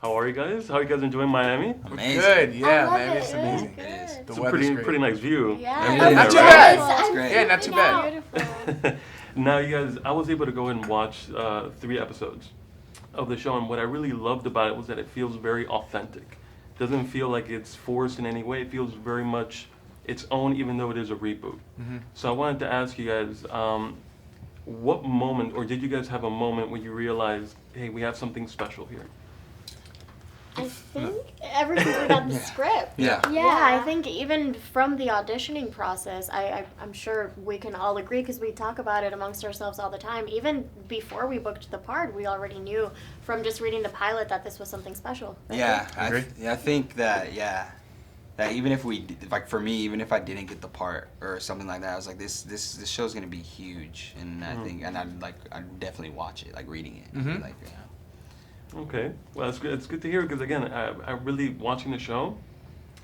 How are you guys? How are you guys enjoying Miami? Amazing. Good, yeah, I love man, it. it's Really amazing. good. It is. The It's a weather's great. pretty nice view. Yeah. Everything Not there, too right? bad. It's great. Yeah, not too bad. Beautiful. Now, you guys, I was able to go and watch 3 episodes of the show, and what I really loved about it was that it feels very authentic. Doesn't feel like it's forced in any way. It feels very much its own, even though it is a reboot. Mm-hmm. So I wanted to ask you guys, what moment, or did you guys have a moment when you realized, hey, we have something special here? I think ever since we got the script. Yeah. Yeah, I think even from the auditioning process, I'm sure we can all agree because we talk about it amongst ourselves all the time. Even before we booked the part, we already knew from just reading the pilot that this was something special. Yeah, Agree? I think that even if like for me, even if I didn't get the part or something like that, I was like this show's gonna be huge, and I think I'd definitely watch it, like reading it. Mhm. Like, yeah. Okay, well, it's good. It's good to hear because again, I really watching the show.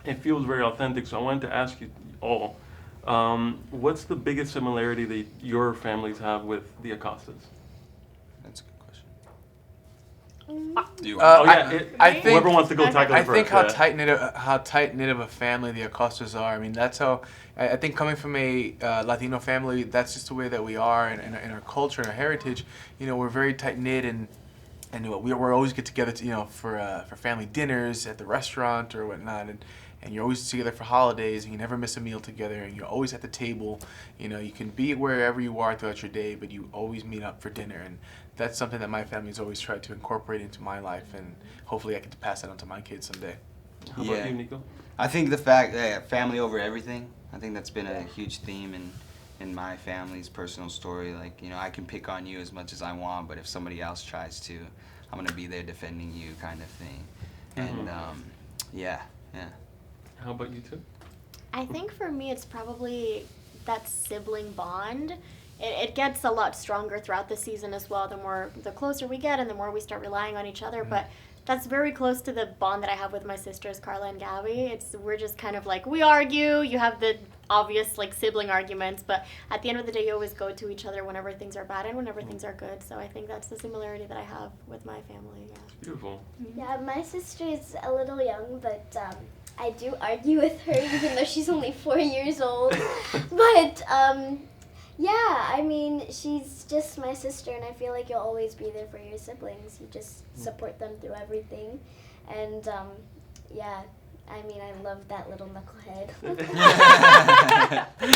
It feels very authentic. So I wanted to ask you all, what's the biggest similarity that your families have with the Acostas? That's a good question. I think whoever wants to go Okay. tackle it I first. think how yeah. tight knit of a family the Acostas are. I mean, that's how I think coming from a Latino family, that's just the way that we are in our culture and our heritage. You know, we're very tight knit and we're always get together to, for family dinners at the restaurant or whatnot, and you're always together for holidays, and you never miss a meal together, and you're always at the table. You know, you can be wherever you are throughout your day, but you always meet up for dinner, and that's something that my family's always tried to incorporate into my life, and hopefully I get to pass that on to my kids someday. How about you, Niko? I think the fact that family over everything, I think that's been a huge theme in my family's personal story. Like, I can pick on you as much as I want, but if somebody else tries to, I'm going to be there defending you, kind of thing. And, yeah. How about you two? I think for me, it's probably that sibling bond. It gets a lot stronger throughout the season as well. The closer we get, and the more we start relying on each other. But that's very close to the bond that I have with my sisters, Carla and Gabby. We're just kind of like, we argue. You have the obvious sibling arguments, but at the end of the day, you always go to each other whenever things are bad and whenever things are good. So I think that's the similarity that I have with my family. Yeah. Beautiful. Yeah, my sister is a little young, but I do argue with her even though she's only 4 years old. But yeah, I mean, she's just my sister, and I feel like you'll always be there for your siblings. You just support them through everything. And yeah, I mean, I love that little knucklehead. Well,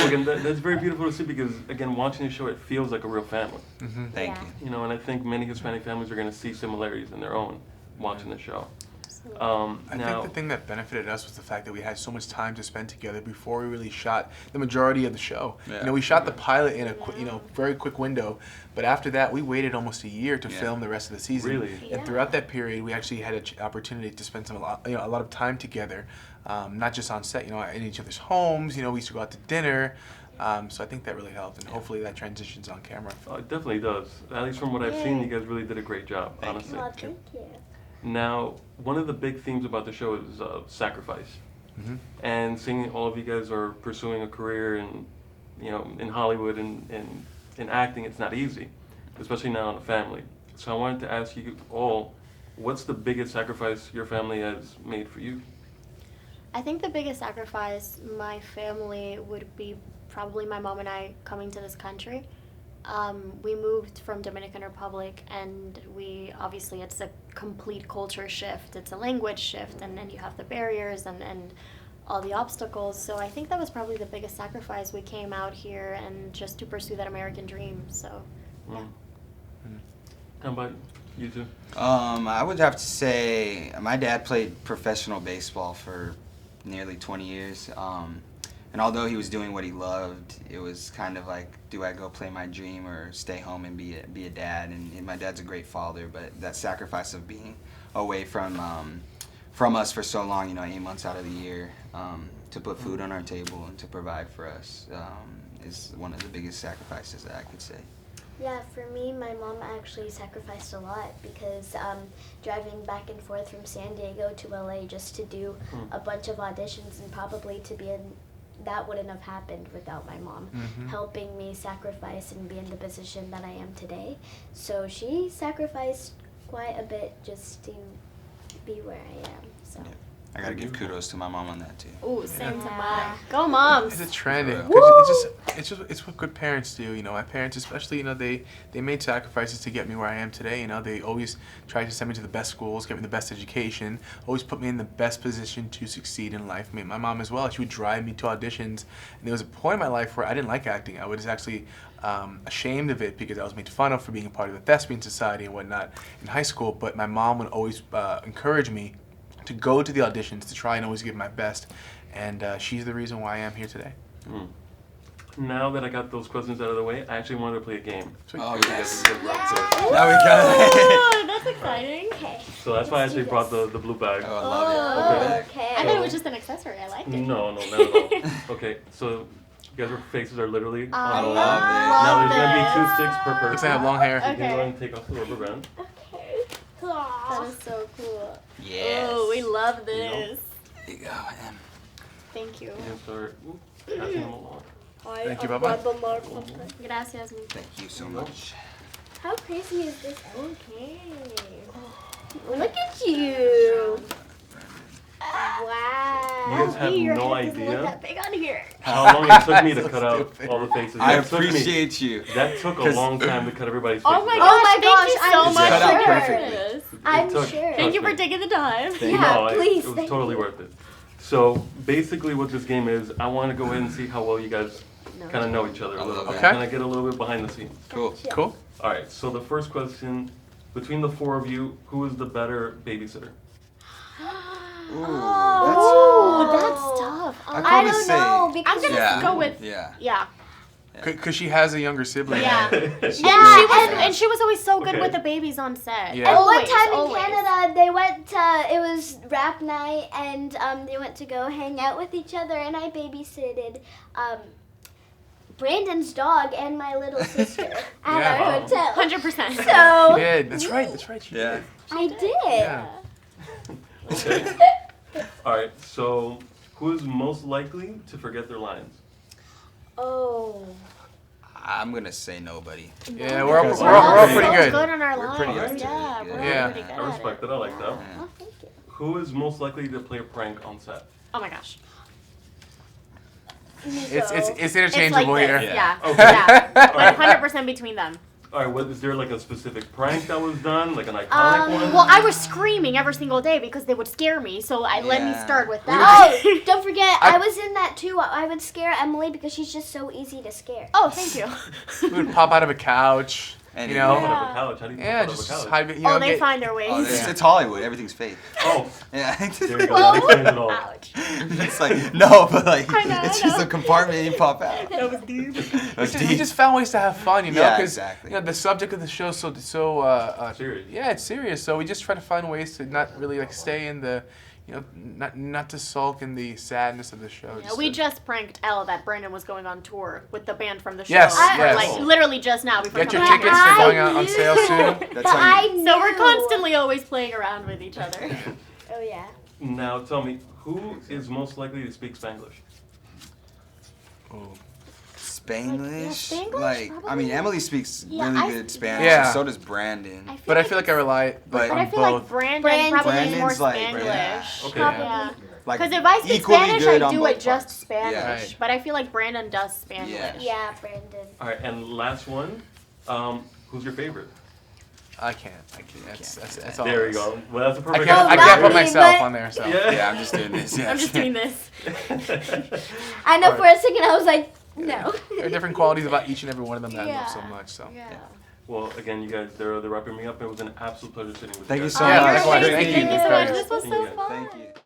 again, that's very beautiful to see because, again, watching the show, it feels like a real family. Mm-hmm. Thank Yeah. you. And I think many Hispanic families are going to see similarities in their own watching the show. I Now, think the thing that benefited us was the fact that we had so much time to spend together before we really shot the majority of the show. Yeah. We shot the pilot in a very quick window, but after that we waited almost a year to film the rest of the season. Really? And throughout that period, we actually had an opportunity to spend a lot of time together, not just on set, in each other's homes. We used to go out to dinner. So I think that really helped, and hopefully that transitions on camera. it definitely does. At least from what I've seen, you guys really did a great job, honestly. Oh, thank you. Now, one of the big themes about the show is sacrifice. Mm-hmm. And seeing all of you guys are pursuing a career in Hollywood and in acting, it's not easy, especially now in a family. So I wanted to ask you all, what's the biggest sacrifice your family has made for you? I think the biggest sacrifice my family would be probably my mom and I coming to this country. We moved from Dominican Republic, and it's a complete culture shift. It's a language shift, and then you have the barriers and all the obstacles. So I think that was probably the biggest sacrifice. We came out here and just to pursue that American dream. So, yeah. How about you two? I would have to say my dad played professional baseball for nearly 20 years. And although he was doing what he loved, it was kind of like, do I go play my dream or stay home and be a dad? And my dad's a great father, but that sacrifice of being away from us for so long, 8 months out of the year, to put food on our table and to provide for us is one of the biggest sacrifices that I could say. Yeah, for me, my mom actually sacrificed a lot because driving back and forth from San Diego to LA just to do a bunch of auditions and probably to be in, that wouldn't have happened without my mom helping me sacrifice and be in the position that I am today. So she sacrificed quite a bit just to be where I am. So. I gotta give kudos to my mom on that too. Ooh, same to Yeah. mine. Go moms. It's a trend. Yeah. It's what good parents do. You know, my parents especially. You know, they made sacrifices to get me where I am today. You know, they always tried to send me to the best schools, get me the best education, always put me in the best position to succeed in life. I mean, my mom as well. She would drive me to auditions, and there was a point in my life where I didn't like acting. I was actually ashamed of it because I was made fun of for being a part of the thespian society and whatnot in high school. But my mom would always encourage me to go to the auditions, to try and always give my best, and she's the reason why I am here today. Now that I got those questions out of the way, I actually wanted to play a game. Oh, Yes. yes. Now we got it. Oh, that's exciting. Okay. So that's why I Let's do actually brought this. the blue bag. Oh, I love Oh. Okay. Okay. I thought it was just an accessory. I liked it. No, not at all. Okay, so you guys' faces are literally I on the love line. it. Now love there's gonna be 2 this. sticks per person. Because I have long hair. You Okay. can go ahead and take off the rubber band. Okay. That Aw. is so cool. Yes. Oh, we love this. There you go, Em. Thank you. You can start passing them along. Thank you, Baba. Gracias. Thank you so much. How crazy is this? Okay. Look at you. Wow. You guys have Your no head doesn't look idea that big on here. how long it took me to So cut out stupid. all the faces. I That took me- appreciate you. That took a 'Cause- long time to cut everybody's faces. Oh my out. gosh, Oh my thank gosh, you so I'm much cut out for perfectly. this. I'm took- sure. Thank you for Trust me. taking the time. Yeah, No, please, it was thank totally you. worth it. So basically what this game is, I want to go ahead and see how well you guys kind of know each other a I little love bit. it. Kind of get a little bit behind the scenes. Cool. Cool. All right, so the first question, between the 4 of you, who is the better babysitter? Ooh, Oh, that's tough. I'd I probably don't say- know I'm because gonna Yeah. go with Yeah. yeah. Because she has a younger sibling. Yeah. Yeah. And Yeah. she was always so good Okay. with the babies on set. Yeah. And one Always, time in always. Canada, they went to, it was rap night, and they went to go hang out with each other, and I babysitted Brandon's dog and my little sister at Yeah. our Wow. hotel. 100%. She So, did. That's right. That's right. She Yeah. did. I did. Yeah. Okay. All right, so who is most likely to forget their lines? Oh. I'm gonna say nobody. Yeah, we're all Because we're all we're pretty so good. good on our We're lines. pretty good. Yeah, we're Yeah. pretty good I respect it, I like that. Yeah. Oh, thank you. Who is most likely to play a prank on set? Oh my gosh. It's interchangeable like here. this. Yeah. Yeah. Okay. Yeah. All right. Like 100% between them. All right, what, is there like a specific prank that was done, like an iconic one? Well, I was screaming every single day because they would scare me, so let me Yeah. start with We that. Oh, don't forget, I- I was in that too. I would scare Emily because she's just so easy to scare. Oh, thank you. We would pop out of a couch. And You Pop know. out Yeah. of a couch. How do you Yeah, pop out of a just couch? hide. You know, Oh, they get- find their ways. Oh, it's, Yeah. it's Hollywood. Everything's fake. Oh, Yeah. there you go. That explains it all. Ouch. It's like no, but like I know, it's I just know. a compartment and you pop out. That was deep. That's We deep. just found ways to have fun, you know, Yeah, because exactly. you know the subject of the show is so Serious. Yeah, it's serious. So we just try to find ways to not really like stay in the, you know, not to sulk in the sadness of the show. Yeah, we just pranked Elle that Brandon was going on tour with the band from the show. Yes, For, yes. like literally just now before Get your coming tickets. here. They're I going on sale knew. soon. That's But how I you. knew. So we're constantly always playing around with each other. Oh yeah. Now tell me, who is most likely to speak Spanglish? Ooh. Spanglish? Spanglish, Like, I probably. mean, Emily speaks Yeah, really I- good Spanish. Yeah. And so does Brandon. But I feel like I rely But- on I feel both. like Brandon Brandon- probably is more Brandon's like- Spanglish. yeah. Okay. Yeah. Like, Because if I speak equally Spanish, good I on do both it just parts. Spanish. Yeah. Right. But I feel like Brandon does Spanglish. Yeah. Yeah, Brandon. All right, and last one, who's your favorite? I can't. That's all. There it you is. go. Well, that's a I perfect can't. Oh, I not can't put me, myself but- on there. So. Yeah. Yeah, I'm just doing this. Yeah. I'm just doing this. I know Alright. for a second I was like, no. There are different qualities about each and every one of them that I love so Yeah. much. So. Yeah. Well, again, you guys, they're wrapping me up. It was an absolute pleasure sitting with Thank you you guys. so Yeah, much. likewise. Thank Thank you. you. Thank you so much. Thank This was you. so Thank fun. Thank you.